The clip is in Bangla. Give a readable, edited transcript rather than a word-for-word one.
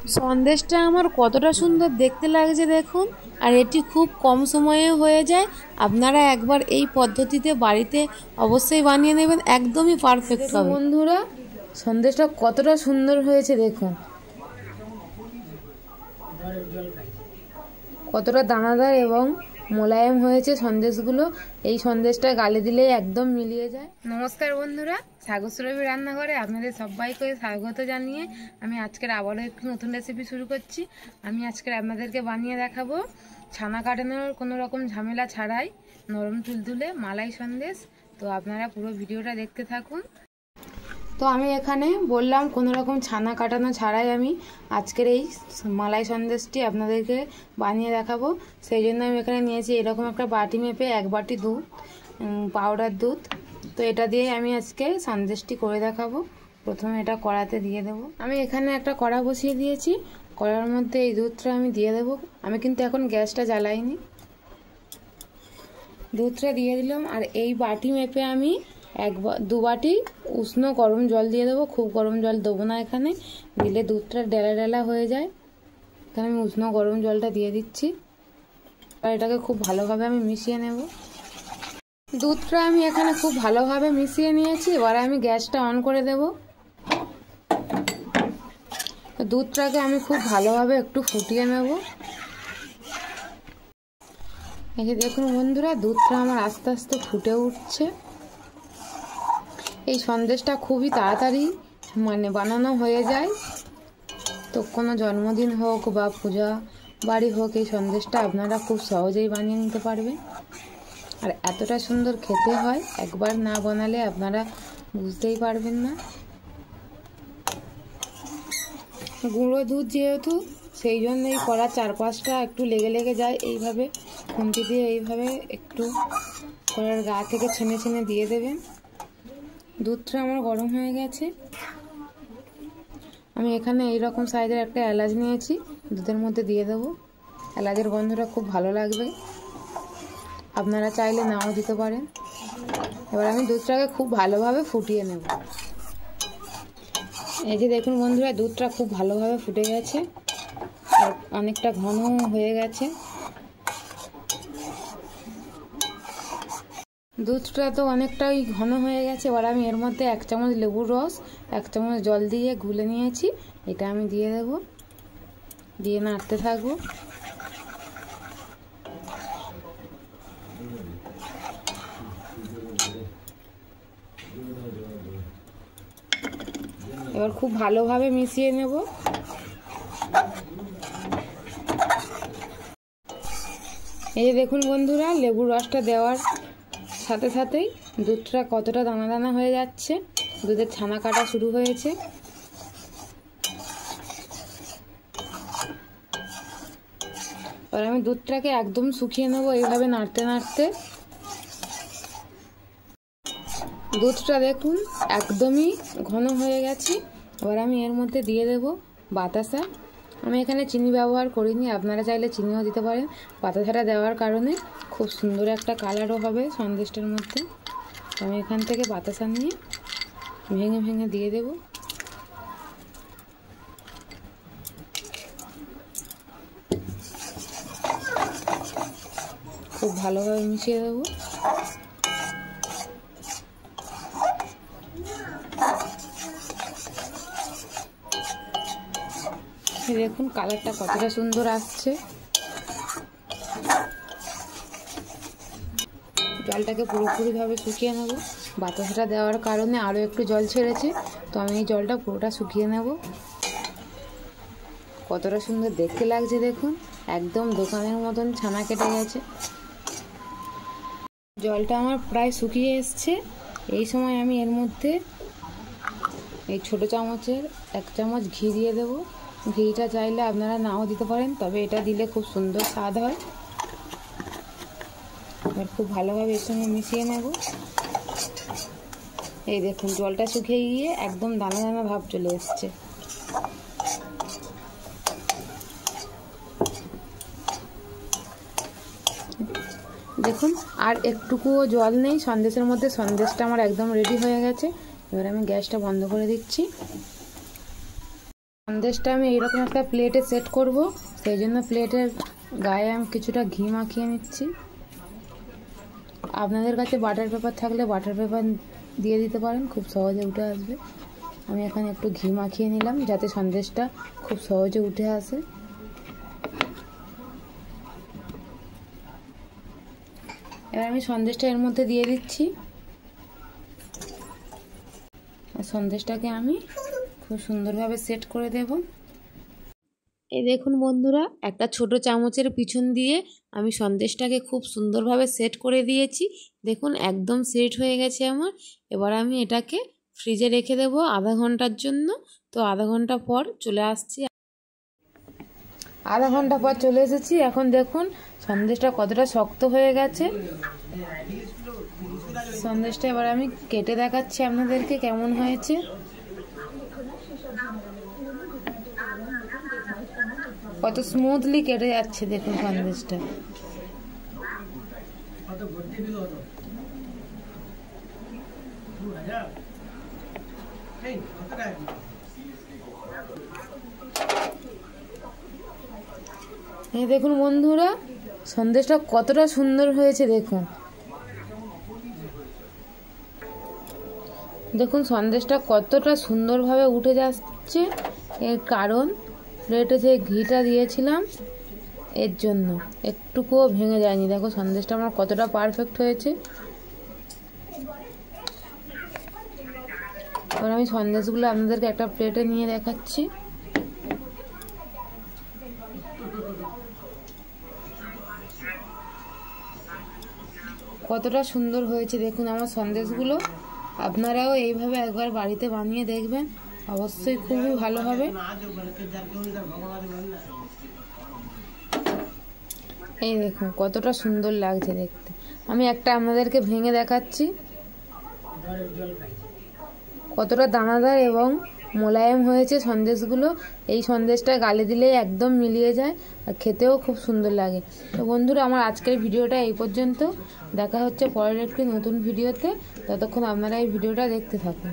সন্দেশটা আমার কতটা সুন্দর দেখতে লাগছে দেখুন। আর এটি খুব কম সময়ে হয়ে যায়। আপনারা একবার এই পদ্ধতিতে বাড়িতে অবশ্যই বানিয়ে নেবেন, একদমই পারফেক্ট হবে। বন্ধুরা, সন্দেশটা কতটা সুন্দর হয়েছে দেখুন, কতটা দানাদার এবং মোলায়েম হয়েছে সন্দেশগুলো। এই সন্দেশটা গালে দিলেই একদম মিলিয়ে যায়। নমস্কার বন্ধুরা, সাগরসুরভি রান্নাঘরে আপনাদের সবাইকে স্বাগত জানিয়ে আমি আজকের আবারও একটু নতুন রেসিপি শুরু করছি। আমি আজকের আপনাদেরকে বানিয়ে দেখাবো ছানা কাটানোর কোনো রকম ঝামেলা ছাড়াই নরম তুলতুলে মালাই সন্দেশ। তো আপনারা পুরো ভিডিওটা দেখতে থাকুন। তো আমি এখানে বললাম কোনো রকম ছানা কাটানো ছাড়াই আমি আজকের এই মালাই সন্দেশটি আপনাদেরকে বানিয়ে দেখাবো। সেই জন্য আমি এখানে নিয়েছি এরকম একটা বাটি মেপে 1 বাটি দুধ, পাউডার দুধ। তো এটা দিয়ে আমি আজকে সন্দেশটি করে দেখাবো। প্রথমে এটা কড়াতে দিয়ে দেব। আমি এখানে একটা কড়া বসিয়ে দিয়েছি, কড়ার মধ্যে এই দুধটা আমি দিয়ে দেব। আমি কিন্তু এখন গ্যাসটা জ্বালাইনি। দুধটা দিয়ে দিলাম, আর এই বাটি মেপে আমি 2 বাটি উষ্ণ গরম জল দিয়ে দেবো। খুব গরম জল দেবো না, এখানে দিলে দুধটা ডেলা ডেলা হয়ে যায়। এখানে আমি উষ্ণ গরম জলটা দিয়ে দিচ্ছি, আর এটাকে খুব ভালোভাবে আমি মিশিয়ে নেব। দুধটা আমি এখানে খুব ভালোভাবে মিশিয়ে নিয়েছি। এবার আমি গ্যাসটা অন করে দেব। দুধটাকে আমি খুব ভালোভাবে একটু ফুটিয়ে নেব। এই যে দেখুন বন্ধুরা, দুধটা আমার আস্তে আস্তে ফুটে উঠছে। এই সন্দেশটা খুবই তাড়াতাড়ি বানানো হয়ে যায়। তো কোনো জন্মদিন হোক বা পূজা বাড়ি হোক, এই সন্দেশটা আপনারা খুব সহজেই বানিয়ে নিতে পারবেন। আর এতটা সুন্দর খেতে হয়, একবার না বানালে আপনারা বুঝতেই পারবেন না। গুঁড়ো দুধ যেহেতু, সেই জন্য এই কড়ার 4-5টা একটু লেগে লেগে যায়। এইভাবে খুন্তি দিয়ে এইভাবে একটু কড়ার গা থেকে ছেনে ছেনে দিয়ে দেবেন। দুধটা আমার গরম হয়ে গেছে। আমি এখানে এইরকম সাইজের একটা এলাচ নিয়েছি, দুধের মধ্যে দিয়ে দেবো। এলাচের গন্ধটা খুব ভালো লাগবে, আপনারা চাইলে নাও দিতে পারেন। এবার আমি দুধটাকে খুব ভালোভাবে ফুটিয়ে নেব। এই যে দেখুন বন্ধুরা, দুধটা খুব ভালোভাবে ফুটে গেছে আর অনেকটা ঘন হয়ে গেছে। দুধটা তো অনেকটাই ঘন হয়ে গেছে। এবার আমি এর মধ্যে 1 চামচ লেবুর রস, 1 চামচ জল দিয়ে গুলে নিয়েছি, এটা আমি দিয়ে দেব। দিয়ে নাড়তে থাকবো। এবার খুব ভালোভাবে মিশিয়ে নেব। এই যে দেখুন বন্ধুরা, লেবুর রসটা দেওয়ার সাথে সাথেই দুধটা কতটা দানা দানা হয়ে যাচ্ছে, দুধের ছানা কাটা শুরু হয়েছে। এবার আমি দুধটাকে একদম শুকিয়ে নেব, এইভাবে নাড়তে নাড়তে। দুধটা দেখুন একদমই ঘন হয়ে গেছে। এবার আমি এর মধ্যে দিয়ে দেব বাতাসা। আমি এখানে চিনি ব্যবহার করিনি, আপনারা চাইলে চিনিও দিতে পারেন। বাতাসাটা দেওয়ার কারণে খুব সুন্দর একটা কালারও হবে সন্দেশটার মধ্যে। আমি এখান থেকে বাতাসা নিয়ে ভেঙে ভেঙে দিয়ে দেব। খুব ভালোভাবে মিশিয়ে দেবো। দেখুন কালারটা কতটা সুন্দর আসছে। জলটাকে পুরোপুরিভাবে শুকিয়ে নেব। বাতাসাটা দেওয়ার কারণে আরও একটু জল ছেড়েছে, তো আমি এই জলটা পুরোটা শুকিয়ে নেব। কতটা সুন্দর দেখতে লাগছে দেখুন, একদম দোকানের মতন ছানা কেটে গেছে। জলটা আমার প্রায় শুকিয়ে এসছে। এই সময় আমি এর মধ্যে এই ছোটো চামচের 1 চামচ ঘি দিয়ে দেব। ঘিটা চাইলে আপনারা নাও দিতে পারেন, তবে এটা দিলে খুব সুন্দর স্বাদ হয়। এবার খুব ভালোভাবে এর সঙ্গে মিশিয়ে নেব। এই দেখুন জলটা শুকিয়ে গিয়ে একদম দানা দানা ভাব চলে এসছে। দেখুন আর একটুকুও জল নেই সন্দেশের মধ্যে। সন্দেশটা আমার একদম রেডি হয়ে গেছে। এবার আমি গ্যাসটা বন্ধ করে দিচ্ছি। সন্দেশটা আমি এইরকম একটা প্লেটে সেট করব, সেই জন্য প্লেটের গায়ে আমি কিছুটা ঘি মাখিয়ে নিচ্ছি। আপনাদের কাছে বাটার পেপার থাকলে বাটার পেপার দিয়ে দিতে পারেন, খুব সহজে উঠে আসবে। আমি এখানে একটু ঘি মাখিয়ে নিলাম যাতে সন্দেশটা খুব সহজে উঠে আসে। এবার আমি সন্দেশটা এর মধ্যে দিয়ে দিচ্ছি, আর সন্দেশটাকে আমি খুব সুন্দরভাবে সেট করে দেব। এই দেখুন বন্ধুরা, একটা ছোট চামচের পিছন দিয়ে আমি সন্দেশটাকে খুব সুন্দরভাবে সেট করে দিয়েছি। দেখুন একদম সেট হয়ে গেছে আমার। এবার আমি এটাকে ফ্রিজে রেখে দেবো আধা ঘন্টার জন্য। তো আধা ঘন্টা পর চলে আসছি। আধা ঘন্টা পর চলে এসেছি। এখন দেখুন সন্দেশটা কতটা শক্ত হয়ে গেছে। সন্দেশটা এবার আমি কেটে দেখাচ্ছি আপনাদেরকে কেমন হয়েছে। কত স্মুথলি কেটে যাচ্ছে দেখুন সন্দেশটা। এই দেখুন বন্ধুরা, সন্দেশটা কতটা সুন্দর হয়েছে দেখুন। দেখুন সন্দেশটা কতটা সুন্দরভাবে উঠে যাচ্ছে। এর কারণ প্লেটে যে ঘিটা দিয়েছিলাম এর জন্য একটুকুও ভেঙে যায়নি। দেখো সন্দেশটা আমার কতটা পারফেক্ট হয়েছে। এবার আমি সন্দেশগুলো আপনাদেরকে একটা প্লেটে নিয়ে দেখাচ্ছি। কতটা সুন্দর হয়েছে দেখুন আমার সন্দেশগুলো। আপনারাও এইভাবে একবার বাড়িতে বানিয়ে দেখবেন, অবশ্যই খুবই ভালো হবে। এই দেখুন কতটা সুন্দর লাগছে দেখতে। আমি একটা আপনাদেরকে ভেঙে দেখাচ্ছি কতটা দানাদার এবং মোলায়েম হয়েছে সন্দেশগুলো। এই সন্দেশটা গালে দিলেই একদম মিলিয়ে যায়, আর খেতেও খুব সুন্দর লাগে। তো বন্ধুরা, আমার আজকের ভিডিওটা এই পর্যন্ত। দেখা হচ্ছে পরের একটি নতুন ভিডিওতে। ততক্ষণ আপনারা এই ভিডিওটা দেখতে থাকুন।